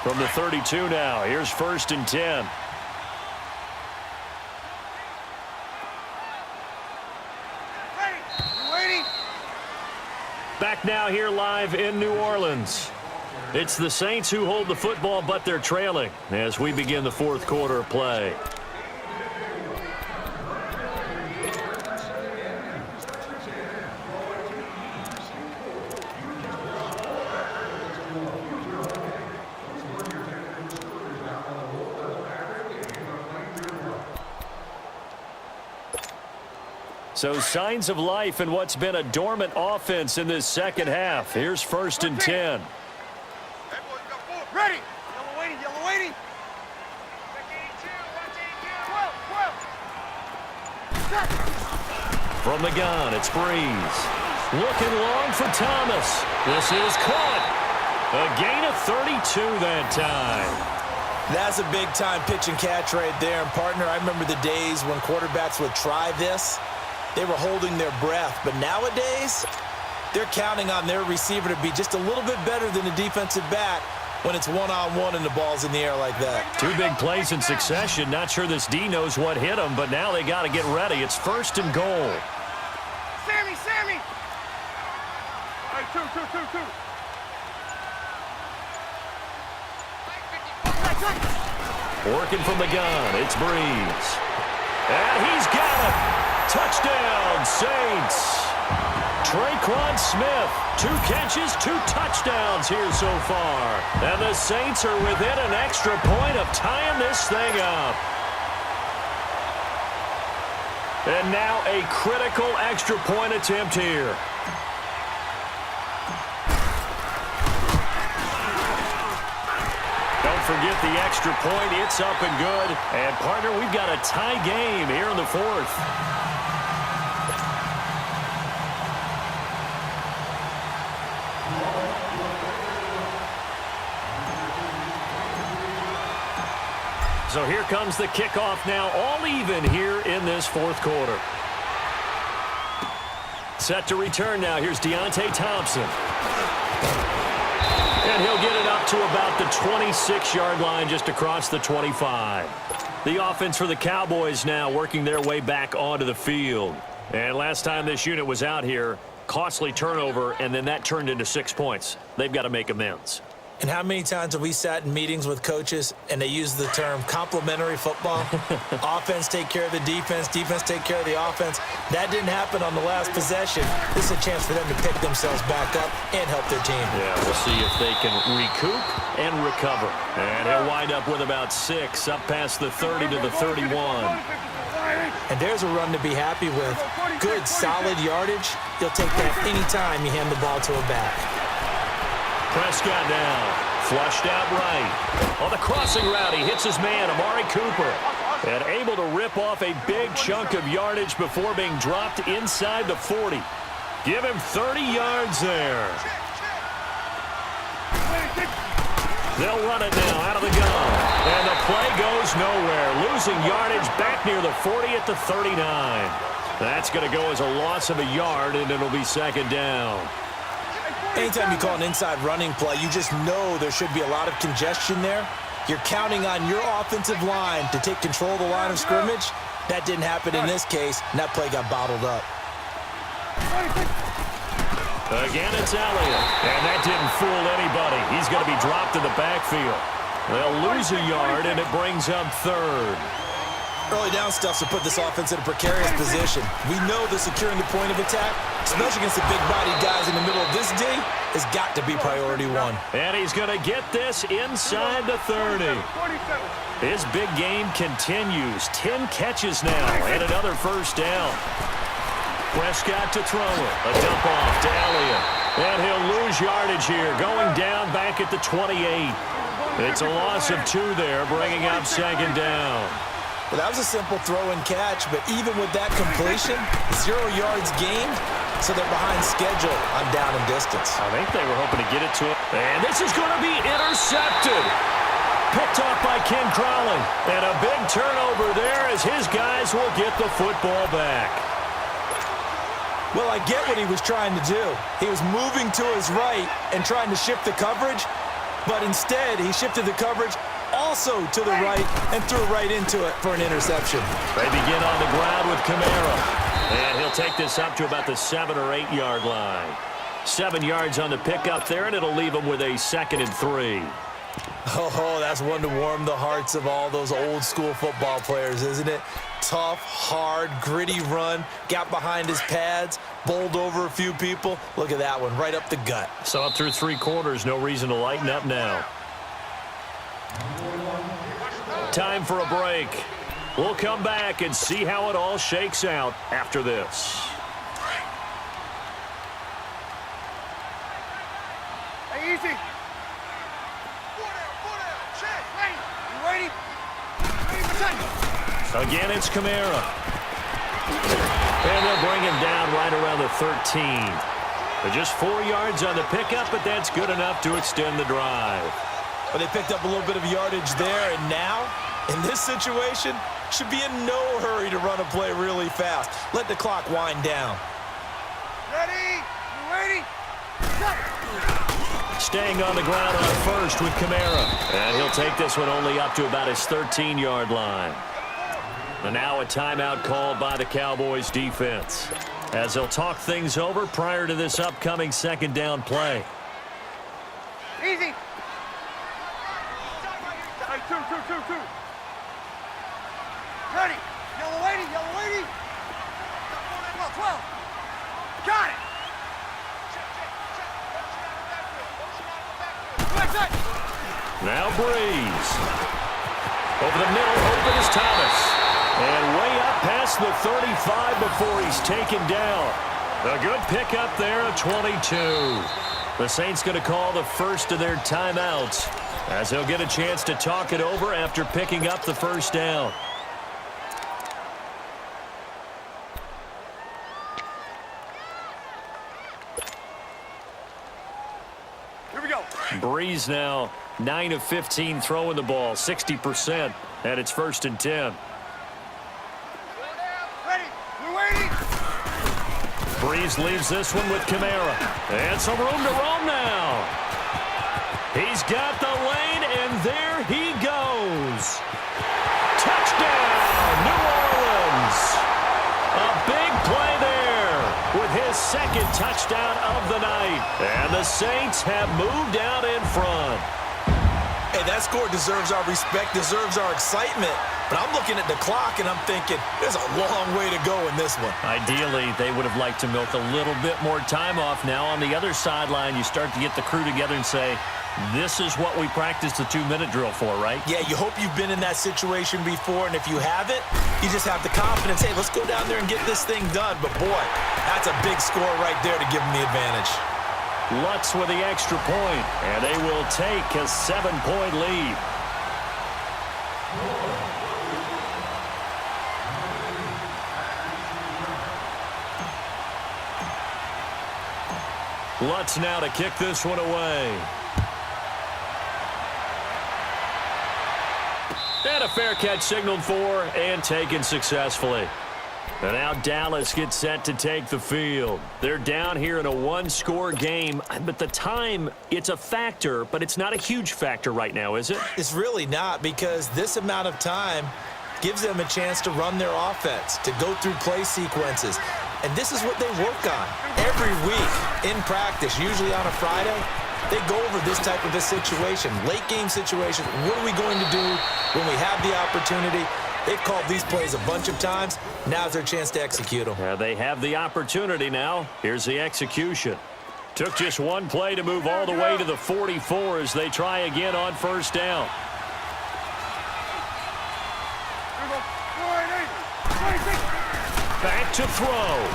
From the 32 now, here's 1st and 10. Back now here live in New Orleans. It's the Saints who hold the football, but they're trailing as we begin the 4th quarter of play. So signs of life in what's been a dormant offense in this second half. Here's 1st and 10. Ready. Yellow waiting. Yellow waiting. From the gun, it's Breeze. Looking long for Thomas. This is caught. A gain of 32 that time. That's a big-time pitch and catch right there. And, partner, I remember the days when quarterbacks would try this. They were holding their breath. But nowadays, they're counting on their receiver to be just a little bit better than the defensive back when it's one-on-one and the ball's in the air like that. 2 big plays in succession. Not sure this D knows what hit him, but now they got to get ready. It's 1st and goal. Sammy! All right, two. Working from the gun, it's Breeze. And he's got it. Touchdown, Saints. Traquan Smith, 2 catches, 2 touchdowns here so far. And the Saints are within an extra point of tying this thing up. And now a critical extra point attempt here. Don't forget the extra point. It's up and good. And, partner, we've got a tie game here in the 4th. So here comes the kickoff now, all even here in this 4th quarter. Set to return now. Here's Deontay Thompson. And he'll get it up to about the 26-yard line, just across the 25. The offense for the Cowboys now working their way back onto the field. And last time this unit was out here, costly turnover, and then that turned into 6 points. They've got to make amends. And how many times have we sat in meetings with coaches and they use the term complementary football? Offense take care of the defense, defense take care of the offense. That didn't happen on the last possession. This is a chance for them to pick themselves back up and help their team. Yeah, we'll see if they can recoup and recover. And he'll wind up with about 6 up past the 30 to the 31. And there's a run to be happy with. Good, solid yardage. You'll take that any time you hand the ball to a back. Prescott now, flushed out right. On the crossing route, he hits his man, Amari Cooper. And able to rip off a big chunk of yardage before being dropped inside the 40. Give him 30 yards there. They'll run it now out of the gun. And the play goes nowhere. Losing yardage back near the 40 at the 39. That's going to go as a loss of a yard, and it'll be 2nd down. Anytime you call an inside running play, you just know there should be a lot of congestion there. You're counting on your offensive line to take control of the line of scrimmage. That didn't happen in this case, and that play got bottled up. Again, it's Elliott, and that didn't fool anybody. He's going to be dropped in the backfield. They'll lose a yard, and it brings up 3rd. Early down stuff to put this offense in a precarious position. We know that securing the point of attack, especially against the big-bodied guys in the middle of this D, has got to be priority 1. And he's going to get this inside the 30. His big game continues. 10 catches now and another 1st down. Prescott to throw it. A dump off to Elliott. And he'll lose yardage here, going down back at the 28. It's a loss of 2 there, bringing up 2nd down. Well, that was a simple throw and catch, but even with that completion, 0 yards gained, so they're behind schedule on down and distance. I think they were hoping to get it to him. And this is going to be intercepted. Picked off by Ken Crowley. And a big turnover there as his guys will get the football back. Well, I get what he was trying to do. He was moving to his right and trying to shift the coverage, but instead he shifted the coverage also to the right and threw right into it for an interception. They begin on the ground with Kamara. And he'll take this up to about the 7 or 8 yard line. 7 yards on the pickup there, and it'll leave them with a 2nd and 3. Oh, that's one to warm the hearts of all those old school football players, isn't it? Tough, hard, gritty run, got behind his pads, bowled over a few people. Look at that one, right up the gut. So up through 3 quarters, no reason to lighten up now. Time for a break. We'll come back and see how it all shakes out after this. Hey, easy. Check. Ready. You ready? Ready for touch. Again, it's Kamara. And they'll bring him down right around the 13. But just 4 yards on the pickup, but that's good enough to extend the drive. But they picked up a little bit of yardage there, and now, in this situation, should be in no hurry to run a play really fast. Let the clock wind down. Ready? You ready? Set. Staying on the ground on first with Kamara. And he'll take this one only up to about his 13-yard line. And now a timeout called by the Cowboys defense, as they'll talk things over prior to this upcoming 2nd down play. Easy. Hey, two. Ready. Yellow lady. 12. Got it. Now Breeze. Over the middle, open is Thomas. And way up past the 35 before he's taken down. A good pickup there at 22. The Saints going to call the first of their timeouts, as they'll get a chance to talk it over after picking up the 1st down. Here we go. Breeze now 9 of 15 throwing the ball, 60%, and it's 1st and 10. Ready. We waiting. Breeze leaves this one with Kamara. And some room to roam now. He's got the lane, and there he goes. Touchdown, New Orleans. A big play there with his 2nd touchdown of the night. And the Saints have moved out in front. Hey, that score deserves our respect, deserves our excitement. But I'm looking at the clock, and I'm thinking, there's a long way to go in this one. Ideally, they would have liked to milk a little bit more time off. Now on the other sideline, you start to get the crew together and say, this is what we practiced the 2-minute drill for, right? Yeah, you hope you've been in that situation before, and if you haven't, you just have the confidence, hey, let's go down there and get this thing done. But, boy, that's a big score right there to give them the advantage. Lutz with the extra point, and they will take a 7-point lead. Lutz now to kick this one away. And a fair catch signaled for and taken successfully. And now Dallas gets set to take the field. They're down here in a 1-score game, but the time, it's a factor, but it's not a huge factor right now, is it? It's really not, because this amount of time gives them a chance to run their offense, to go through play sequences. And this is what they work on every week in practice, usually on a Friday. They go over this type of a situation, late game situation. What are we going to do when we have the opportunity? They've called these plays a bunch of times. Now's their chance to execute them. Yeah, they have the opportunity now. Here's the execution. Took just one play to move all the way to the 44 as they try again on 1st down. Back to throw.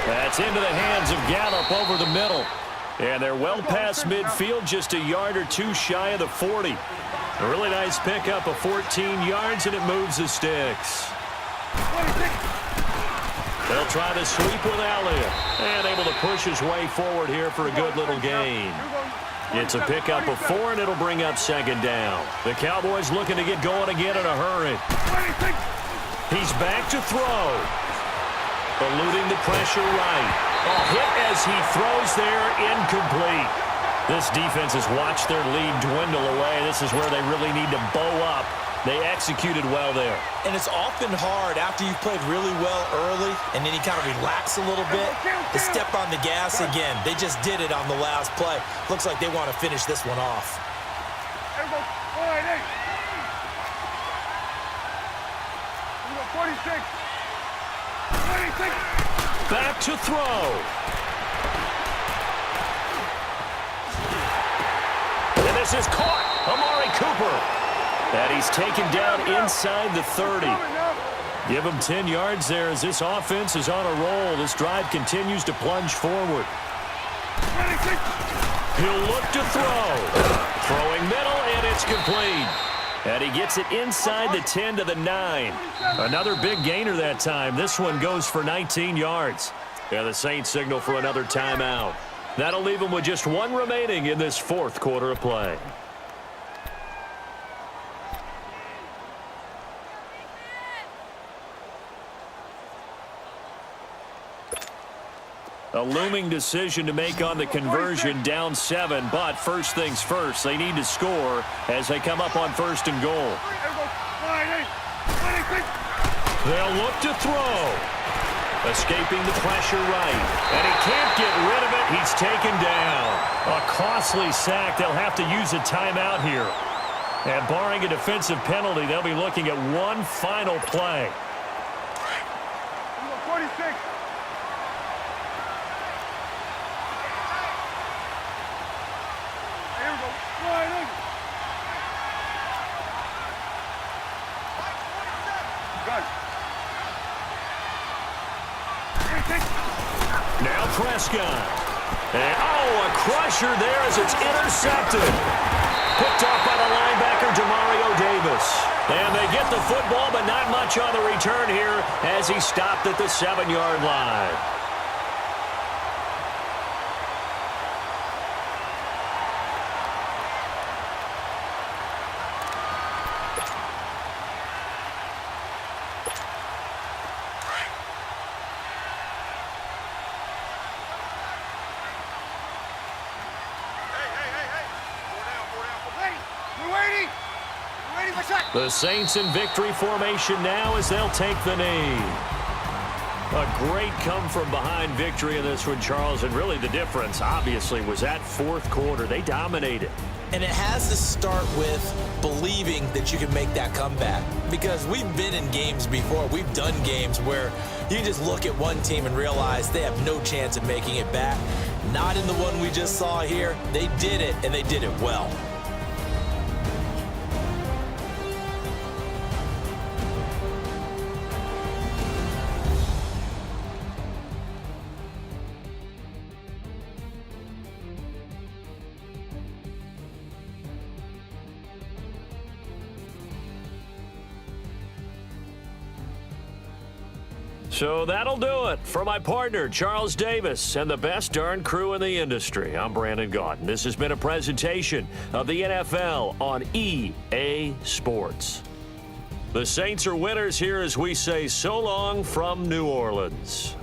That's into the hands of Gallup over the middle. And they're well past midfield, just a yard or two shy of the 40. A really nice pickup of 14 yards, and it moves the sticks. They'll try to sweep with Elliott. And able to push his way forward here for a good little gain. It's a pickup of 4, and it'll bring up 2nd down. The Cowboys looking to get going again in a hurry. He's back to throw. Eluding the pressure right. A hit as he throws there, incomplete. This defense has watched their lead dwindle away. This is where they really need to bow up. They executed well there. And it's often hard after you've played really well early and then you kind of relax a little bit to step on the gas again. They just did it on the last play. Looks like they want to finish this one off. Everybody, 46. 26. Back to throw. And this is caught. Amari Cooper. And he's taken down inside the 30. Give him 10 yards there as this offense is on a roll. This drive continues to plunge forward. He'll look to throw. Throwing middle, and it's complete. And he gets it inside the 10 to the 9. Another big gainer that time. This one goes for 19 yards. And the Saints signal for another timeout. That'll leave them with just one remaining in this fourth quarter of play. A looming decision to make on the conversion, down 7. But first things first, they need to score as they come up on first and goal. They'll look to throw. Escaping the pressure right. And he can't get rid of it. He's taken down. A costly sack. They'll have to use a timeout here. And barring a defensive penalty, they'll be looking at one final play. 46. Now Prescott. And, a crusher there as it's intercepted. Picked off by the linebacker, Demario Davis. And they get the football, but not much on the return here as he stopped at the 7-yard line. The Saints in victory formation now as they'll take the knee. A great come-from-behind victory in this one, Charles, and really the difference, obviously, was that fourth quarter. They dominated. And it has to start with believing that you can make that comeback. Because we've been in games before. We've done games where you just look at one team and realize they have no chance of making it back. Not in the one we just saw here. They did it, and they did it well. So that'll do it for my partner, Charles Davis, and the best darn crew in the industry. I'm Brandon Gaudin. This has been a presentation of the NFL on EA Sports. The Saints are winners here as we say so long from New Orleans.